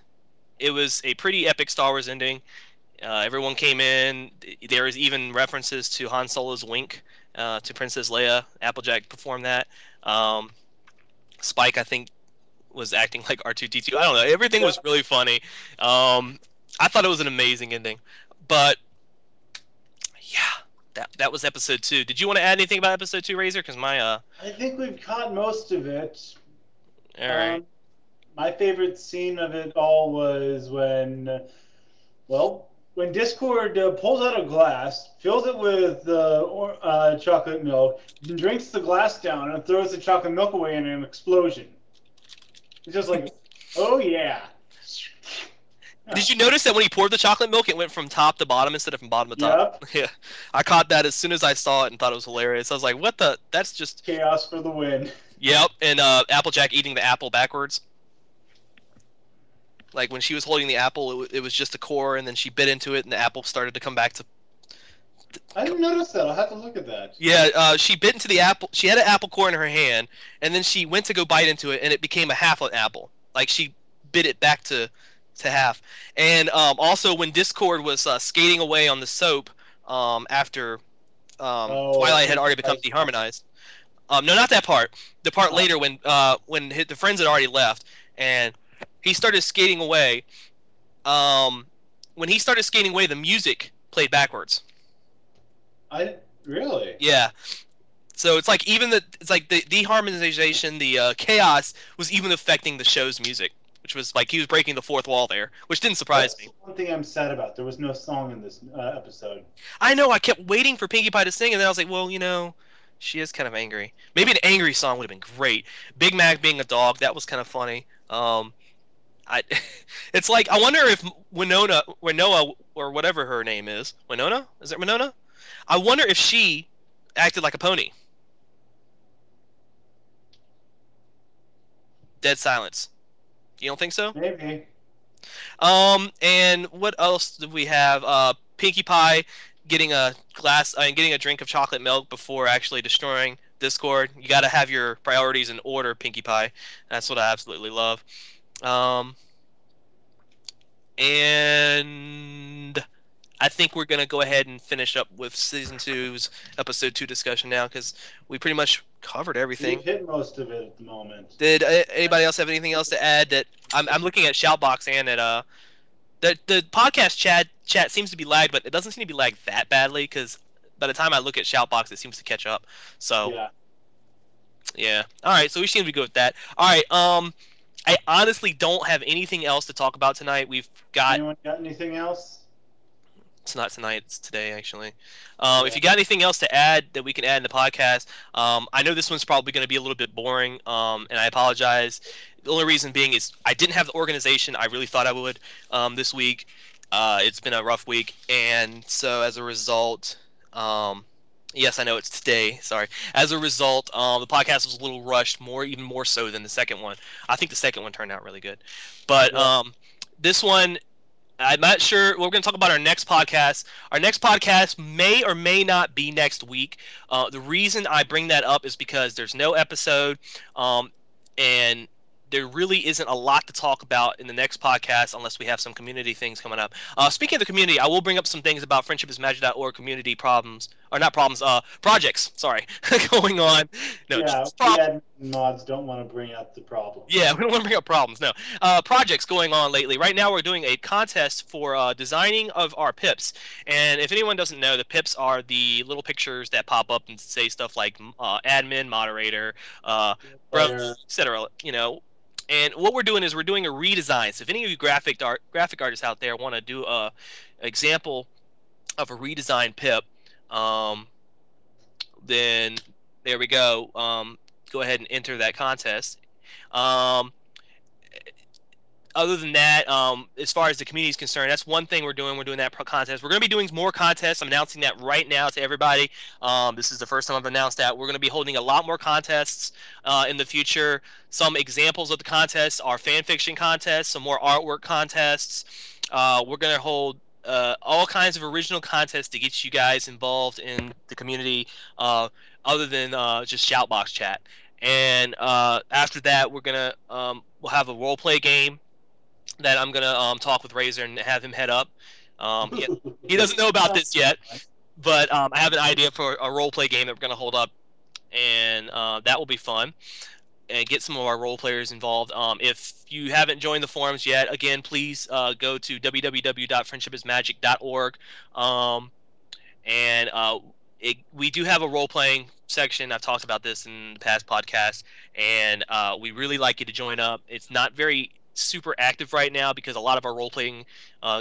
it was a pretty epic Star Wars ending. Everyone came in. There was even references to Han Solo's wink to Princess Leia. Applejack performed that. Spike, I think, was acting like R2-D2. I don't know. Everything was really funny. I thought it was an amazing ending. But, yeah, that was episode 2. Did you want to add anything about episode 2, Razor? Because I think we've caught most of it. All right. My favorite scene of it all was when Discord pulls out a glass, fills it with chocolate milk, drinks the glass down, and throws the chocolate milk away in an explosion. It's just like, oh yeah. Did you notice that when he poured the chocolate milk, it went from top to bottom instead of from bottom to top? Yep. Yeah, I caught that as soon as I saw it and thought it was hilarious. I was like, what the? That's just... chaos for the win. Yep, and Applejack eating the apple backwards. Like when she was holding the apple, it was just a core, and then she bit into it, and the apple started to come back to. I didn't notice that. I'll have to look at that. Yeah, she bit into the apple. She had an apple core in her hand, and then she went to go bite into it, and it became a half an apple. Like she bit it back to half. And also when Discord was skating away on the soap after Twilight had already become deharmonized. No, not that part. The part later when the friends had already left, and he started skating away. When he started skating away, the music played backwards. Really? Yeah. So it's like the deharmonization, the chaos was even affecting the show's music, which was like he was breaking the fourth wall there, which didn't surprise me. One thing I'm sad about. There was no song in this episode. I know. I kept waiting for Pinkie Pie to sing, and then I was like, well, she is kind of angry. Maybe an angry song would have been great. Big Mac being a dog, that was kind of funny. It's like I wonder if Winona, or whatever her name is, Winona? Is it Winona? I wonder if she acted like a pony. Dead silence. You don't think so? Maybe. And what else do we have? Pinkie Pie getting a drink of chocolate milk before actually destroying Discord. You got to have your priorities in order, Pinkie Pie. That's what I absolutely love. And I think we're going to go ahead and finish up with Season 2's Episode 2 discussion now, because we pretty much covered everything. We've hit most of it at the moment. Did anybody else have anything else to add? That I'm looking at Shoutbox and at the podcast chat seems to be lagged, but it doesn't seem to be lagged that badly, because by the time I look at Shoutbox, it seems to catch up. So yeah. All right, so we seem to be good with that. All right. I honestly don't have anything else to talk about tonight. Anyone got anything else? It's not tonight. It's today, actually. If you got anything else to add that we can add in the podcast, I know this one's probably going to be a little bit boring, and I apologize. The only reason being is I didn't have the organization I really thought I would this week. It's been a rough week, and so as a result, yes, I know it's today. Sorry. As a result, the podcast was a little rushed, even more so than the second one. I think the second one turned out really good, but this one, I'm not sure. We're going to talk about our next podcast. Our next podcast may or may not be next week. The reason I bring that up is because there's no episode, and there really isn't a lot to talk about in the next podcast unless we have some community things coming up. Speaking of the community, I will bring up some things about friendshipismagic.org community projects, sorry, going on. No, admin mods don't want to bring up the problems. Yeah, we don't want to bring up problems, no. Projects going on lately. Right now we're doing a contest for designing of our pips. And if anyone doesn't know, the pips are the little pictures that pop up and say stuff like admin, moderator, etc., And what we're doing is we're doing a redesign. So if any of you graphic artists out there want to do a example of a redesigned pip, then there we go. Go ahead and enter that contest. Other than that, as far as the community is concerned, that's one thing we're doing. We're doing that contest. We're going to be doing more contests. I'm announcing that right now to everybody. This is the first time I've announced that. We're going to be holding a lot more contests in the future. Some examples of the contests are fan fiction contests, some more artwork contests. We're going to hold all kinds of original contests to get you guys involved in the community, other than just Shoutbox chat. And after that, we're going to we'll have a role play game that I'm gonna talk with Razor and have him head up. He doesn't know about this yet, but I have an idea for a role play game that we're gonna hold up, and that will be fun. And get some of our role players involved. If you haven't joined the forums yet, again, please go to www.friendshipismagic.org. We do have a role playing section. I've talked about this in the past podcast, and we really like you to join up. It's not very super active right now because a lot of our role playing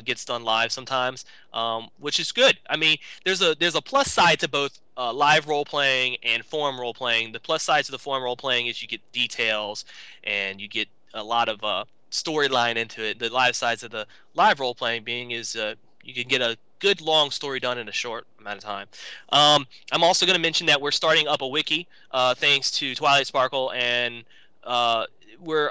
gets done live sometimes, which is good. I mean, there's a plus side to both live role playing and forum role playing. The plus side to the forum role playing is you get details and you get a lot of storyline into it. The live sides of the live role playing being is you can get a good long story done in a short amount of time. I'm also going to mention that we're starting up a wiki thanks to Twilight Sparkle, and we're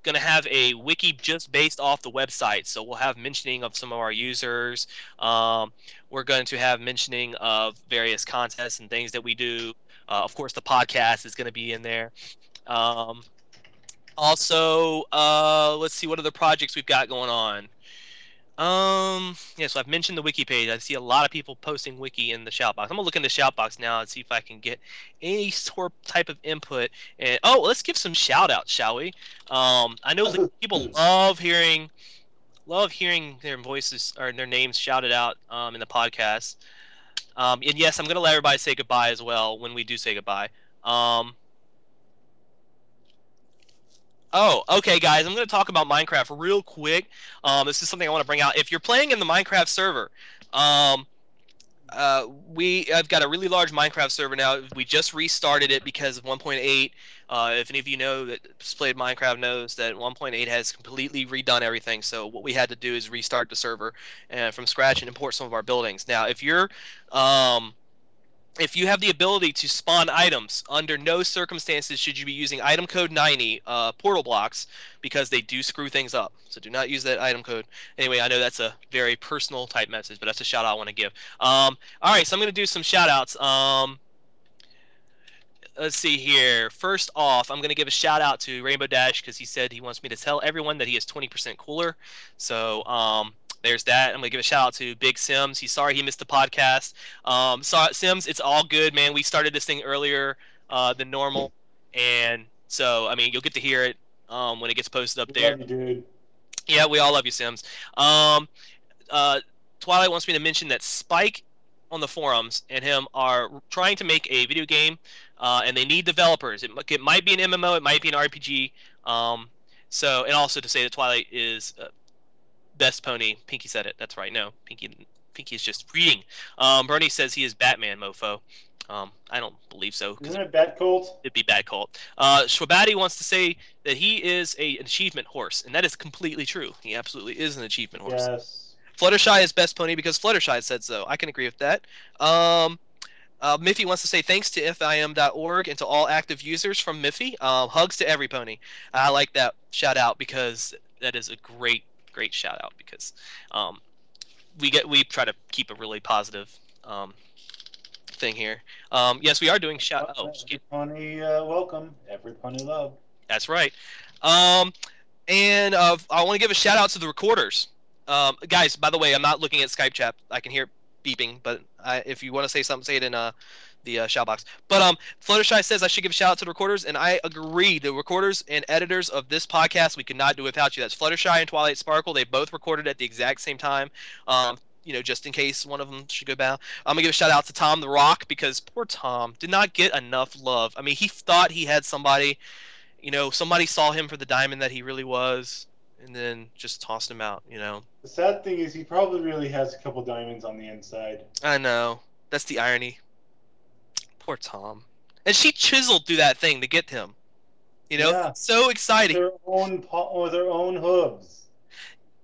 going to have a wiki just based off the website. So we'll have mentioning of some of our users. We're going to have mentioning of various contests and things that we do. Of course, the podcast is going to be in there. Also, let's see what other projects we've got going on. Yeah, so I've mentioned the wiki page. I see a lot of people posting wiki in the shout box. I'm gonna look in the shout box now and see if I can get any sort type of input. And let's give some shout outs, shall we? I know that people love hearing their voices or their names shouted out in the podcast. And yes, I'm gonna let everybody say goodbye as well when we do say goodbye. Oh, okay, guys. I'm going to talk about Minecraft real quick. This is something I want to bring out. If you're playing in the Minecraft server, I've got a really large Minecraft server now. We just restarted it because of 1.8. If any of you know that's played Minecraft knows that 1.8 has completely redone everything. So what we had to do is restart the server from scratch and import some of our buildings. Now, if you have the ability to spawn items, under no circumstances should you be using item code 90 portal blocks because they do screw things up. So do not use that item code. Anyway, I know that's a very personal type message, but that's a shout out I want to give. All right, so I'm going to do some shout outs. Let's see here. First off, I'm going to give a shout out to Rainbow Dash because he said he wants me to tell everyone that he is 20% cooler. So there's that. I'm going to give a shout out to Big Sims. He's sorry he missed the podcast. Sims, it's all good, man. We started this thing earlier than normal. And so, I mean, you'll get to hear it when it gets posted up there. Love you, dude. Yeah, we all love you, Sims. Twilight wants me to mention that Spike on the forums and him are trying to make a video game, and they need developers. It might be an MMO, it might be an RPG. And also to say that Twilight is best pony. Pinkie said it. That's right. No, Pinkie is just reading. Bernie says he is Batman, mofo. I don't believe so. Isn't it Bat Cult? It'd be Bad Cult. Schwabati wants to say that he is an achievement horse, and that is completely true. He absolutely is an achievement horse. Yes. Fluttershy is best pony because Fluttershy said so. I can agree with that. Miffy wants to say thanks to FIM.org and to all active users from Miffy. Hugs to every pony. I like that shout out because that is a great shout out because we try to keep a really positive thing here. Yes, we are doing shout. Every pony welcome. Every pony love. That's right. I want to give a shout out to the recorders. Guys, by the way, I'm not looking at Skype chat. I can hear beeping, but if you want to say something, say it in the shout box. But Fluttershy says I should give a shout out to the recorders, and I agree. The recorders and editors of this podcast, we could not do without you. That's Fluttershy and Twilight Sparkle. They both recorded at the exact same time. Just in case one of them should go down. I'm gonna give a shout out to Tom the Rock because poor Tom did not get enough love. I mean, he thought he had somebody. Somebody saw him for the diamond that he really was, and then just tossed him out. The sad thing is he probably really has a couple diamonds on the inside. I know. That's the irony. Poor Tom. And she chiseled through that thing to get him. Yeah. So exciting. Their own hooves.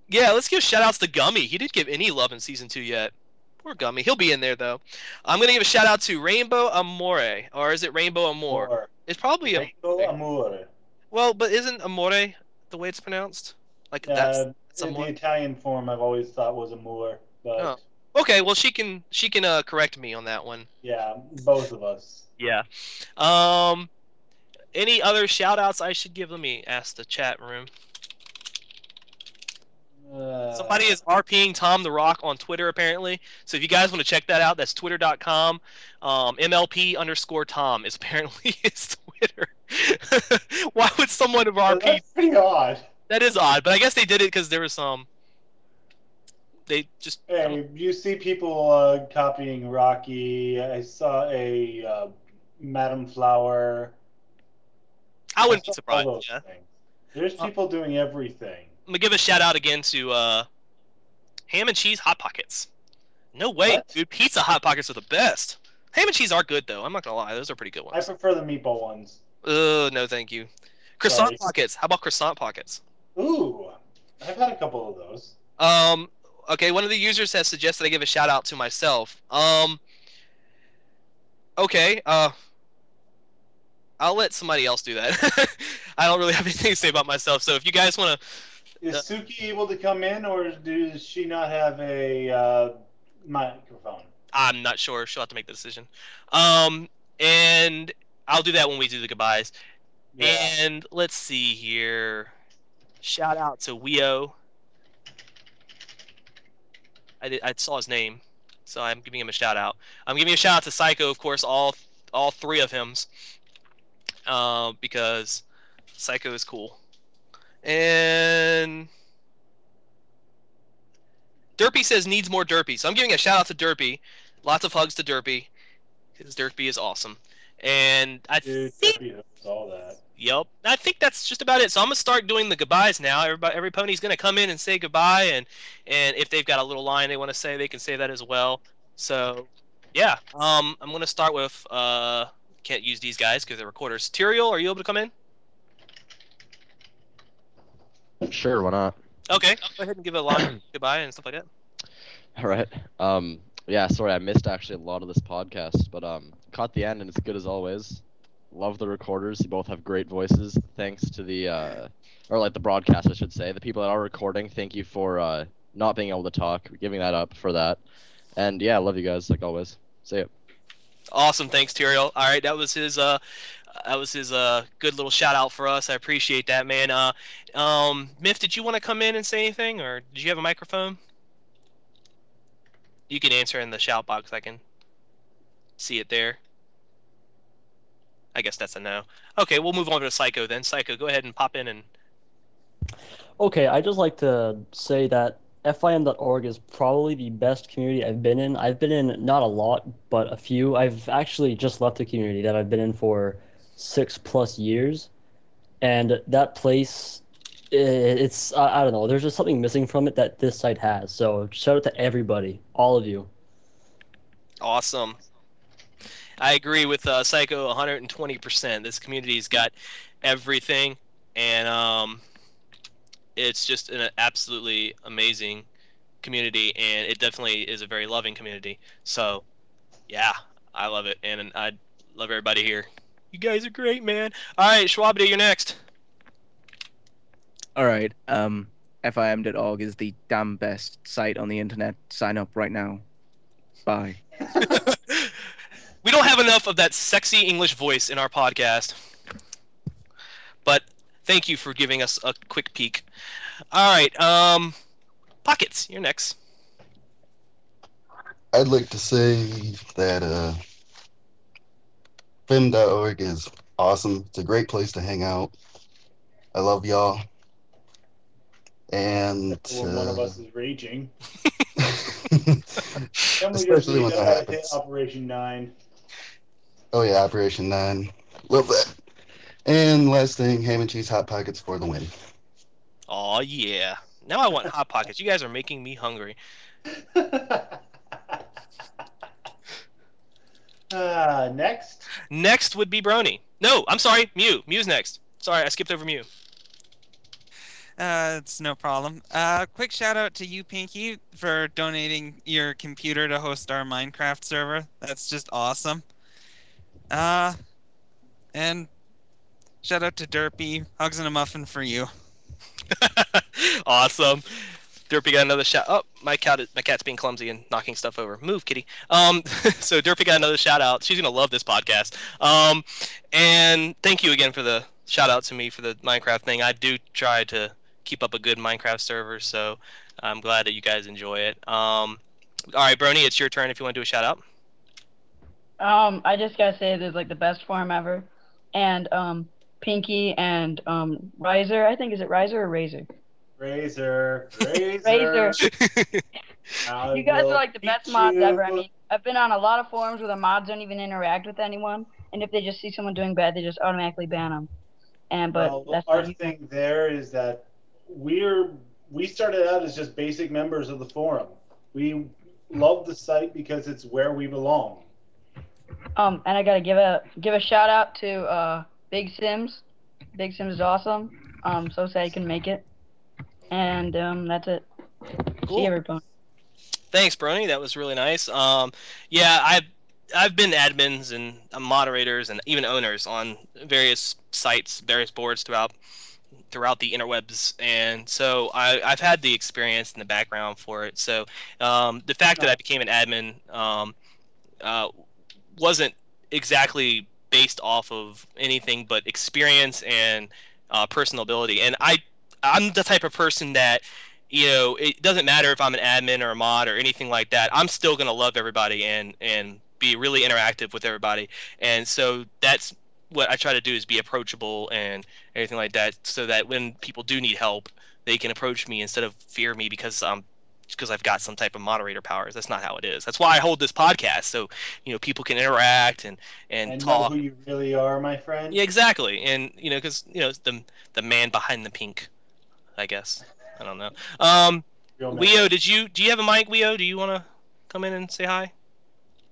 Yeah, let's give shout outs to Gummy. He didn't give any love in season 2 yet. Poor Gummy. He'll be in there though. I'm gonna give a shout out to Rainbow Amore. Or is it Rainbow Amore? It's probably Rainbow Amore. Well, but isn't Amore the way it's pronounced? Like that's in the Italian form I've always thought was Amore, but oh. Okay, well she can correct me on that one. Yeah, both of us. Yeah. Any other shout outs I should give? Let me ask the chat room. Somebody is RPing Tom the Rock on Twitter apparently. So if you guys want to check that out, that's twitter.com. MLP_Tom is apparently his Twitter. Why would someone have RP'd? That's pretty odd. That is odd, but I guess they did it because there was some. They just. Hey, you see people copying Rocky. I saw a Madam Flower. I wouldn't be surprised. Yeah. There's people doing everything. I'm gonna give a shout out again to Ham and Cheese Hot Pockets. No way, What? dude! Pizza Hot Pockets are the best. Ham and cheese are good though. I'm not gonna lie; those are pretty good I ones. prefer the meatball ones. No, thank you. Croissant Sorry. Pockets. How about croissant pockets? Ooh, I've had a couple of those. Okay, one of the users has suggested I give a shout out to myself. Okay, I'll let somebody else do that. I don't really have anything to say about myself. So if you guys want to, Is Suki able to come in, or does she not have a microphone? I'm not sure. She'll have to make the decision. And I'll do that when we do the goodbyes. Yeah. And let's see here. Shout out to Weo. I saw his name, so I'm giving him a shout out. I'm giving a shout out to Psycho, of course, all three of him, because Psycho is cool. And Derpy says needs more Derpy, so I'm giving a shout out to Derpy. Lots of hugs to Derpy, because Derpy is awesome. And I think Derpy knows all that. Yep. I think that's just about it. So I'm gonna start doing the goodbyes now. Every pony's gonna come in and say goodbye, and if they've got a little line they want to say, they can say that as well. So yeah. I'm gonna start with can't use these guys because they're recorders. Tyrael, are you able to come in? Sure, why not? Okay. Go ahead and give a line goodbye and stuff like that. All right. Yeah, sorry, I missed actually a lot of this podcast, but caught the end and it's good as always. Love the recorders. You both have great voices. Thanks to the or like the broadcast, I should say. The people that are recording, thank you for not being able to talk, giving that up for that. And yeah, I love you guys like always. See ya. Awesome, thanks Tyrael. All right, that was his good little shout out for us. I appreciate that, man. Myth, did you want to come in and say anything, or did you have a microphone? You can answer in the shout box. I can see it there. I guess that's a no. Okay, we'll move on to Psycho then. Psycho, go ahead and pop in and... Okay, I'd just like to say that FIM.org is probably the best community I've been in. I've been in not a lot, but a few. I've actually just left a community that I've been in for 6+ years. And that place, it's, I don't know, there's just something missing from it that this site has. So shout out to everybody, all of you. Awesome. I agree with Psycho 120%. This community's got everything, and it's just an absolutely amazing community, and it definitely is a very loving community. So, yeah, I love it, and I love everybody here. You guys are great, man. All right, Schwabity, you're next. All right. FIM.org is the damn best site on the internet. Sign up right now. Bye. We don't have enough of that sexy English voice in our podcast. But thank you for giving us a quick peek. All right, Pockets, you're next. I'd like to say that FIM.org is awesome. It's a great place to hang out. I love y'all. And Or one of us is raging. especially when that happens. Operation 9. Oh yeah, Operation 9. Love that. And last thing, ham and cheese hot pockets for the win. Aw, yeah. Now I want Hot Pockets. You guys are making me hungry. Next? Next would be Brony. No, I'm sorry, Mew. Mew's next. Sorry, I skipped over Mew. It's no problem. Quick shout out to you, Pinkie, for donating your computer to host our Minecraft server. That's just awesome. And shout out to Derpy. Hugs and a muffin for you. Awesome. Derpy got another shout. Oh, my cat's being clumsy and knocking stuff over. Move, kitty. So Derpy got another shout out. She's gonna love this podcast. And thank you again for the shout out to me for the Minecraft thing. I do try to keep up a good Minecraft server, so I'm glad that you guys enjoy it. All right, Brony, it's your turn if you want to do a shout out. I just gotta say this is like the best forum ever, and Pinkie and Riser. I think is it Riser or Razor? Razor. Razor. You guys are like the best mods ever. I mean, I've been on a lot of forums where the mods don't even interact with anyone, and if they just see someone doing bad, they just automatically ban them. And that's our thing there is that we started out as just basic members of the forum. We love the site because it's where we belong. And I gotta give a shout out to Big Sims. Big Sims is awesome. So sad he couldn't make it. And that's it. Cool. See everyone. Thanks, Brony. That was really nice. Yeah, I've been admins and moderators and even owners on various sites, various boards throughout the interwebs, and so I've had the experience and the background for it. So the fact that I became an admin wasn't exactly based off of anything but experience and personal ability. And I'm the type of person that, it doesn't matter if I'm an admin or a mod or anything like that. I'm still gonna love everybody and be really interactive with everybody. And so that's what I try to do, is be approachable and everything like that, so that when people do need help, they can approach me instead of fear me because I've got some type of moderator powers. That's not how it is. That's why I hold this podcast, so people can interact and talk. Know who you really are, my friend. Yeah, exactly. And because the man behind the pink, I guess. I don't know. Weo, do you have a mic? Weo, do you want to come in and say hi?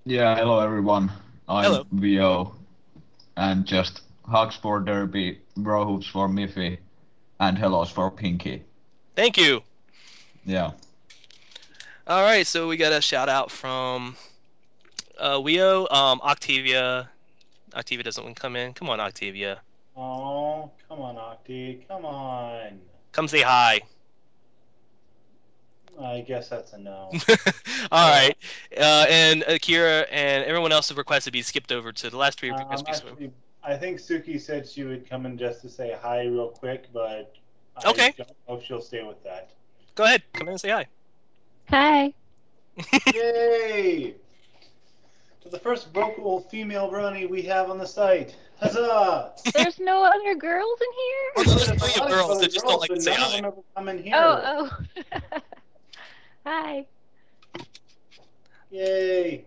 Yeah, hello everyone. Hello. I'm Vio, and just hugs for Derby, bro hoops for Miffy, and hellos for Pinkie. Thank you. Yeah. All right, so we got a shout out from Weo. Octavia doesn't want to come in. Come on, Octavia. Oh, come on, Octi. Come on. Come say hi. I guess that's a no. All right. And Akira and everyone else have requested to be skipped over to the last three. Actually, I think Suki said she would come in just to say hi real quick, but okay. I don't know if she'll stay with that. Go ahead. Come in and say hi. Hi. Yay! To the first vocal female brony we have on the site. Huzzah! There's no other girls in here? Well, there's plenty of girls that just don't like to say hi. Ever come in here. Oh. Hi. Yay!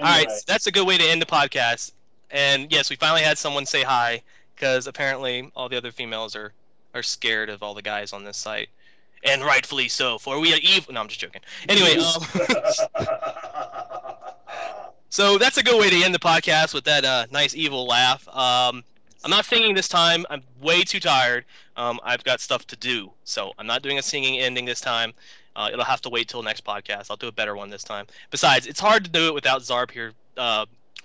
All right, so that's a good way to end the podcast. And yes, we finally had someone say hi, because apparently all the other females are scared of all the guys on this site. And rightfully so, for we are evil. No, I'm just joking. Anyway, so that's a good way to end the podcast with that nice evil laugh. I'm not singing this time. I'm way too tired. I've got stuff to do, so I'm not doing a singing ending this time. It'll have to wait till next podcast. I'll do a better one this time. Besides, it's hard to do it without Zarb here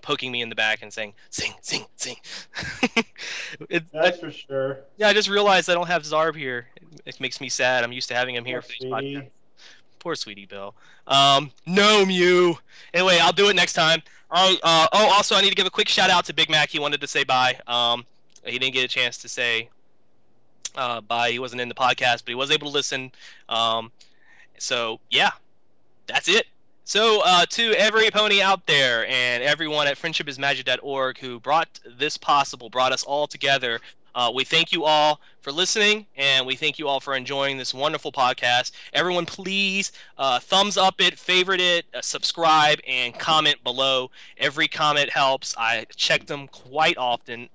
poking me in the back and saying, sing, sing, sing. That's for sure. Yeah, I just realized I don't have Zarb here. It makes me sad. I'm used to having him here for these podcasts. Poor Sweetie Bill. No, Mew. Anyway, I'll do it next time. Also, I need to give a quick shout out to Big Mac. He wanted to say bye. He didn't get a chance to say bye. He wasn't in the podcast, but he was able to listen. So, yeah, that's it. So, to every pony out there and everyone at friendshipismagic.org who brought this possible, brought us all together, we thank you all for listening, and we thank you all for enjoying this wonderful podcast. Everyone, please thumbs up it, favorite it, subscribe, and comment below. Every comment helps. I check them quite often.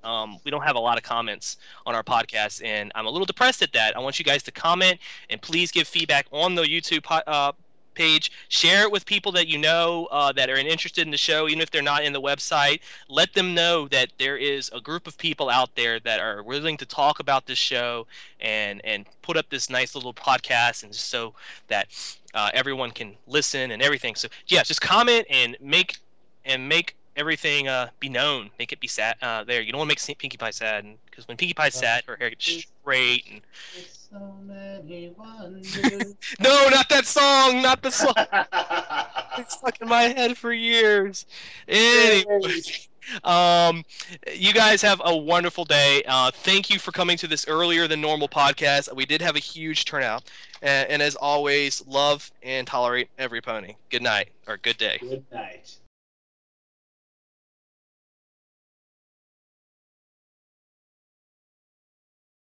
We don't have a lot of comments on our podcast, and I'm a little depressed at that. I want you guys to comment, and please give feedback on the YouTube page. Share it with people that you know that are interested in the show, even if they're not in the website. Let them know that there is a group of people out there that are willing to talk about this show and put up this nice little podcast, and so that everyone can listen and everything. So yeah, just comment and make everything be known. Make it be sad there. You don't want to make Pinkie Pie sad, because when Pinkie Pie's sad, her hair gets straight and so many wonders. No, not that song, not the song. It's stuck in my head for years. Anyway, you guys have a wonderful day. Thank you for coming to this earlier than normal podcast. We did have a huge turnout, and as always, love and tolerate every pony. Good night, or good day. Good night.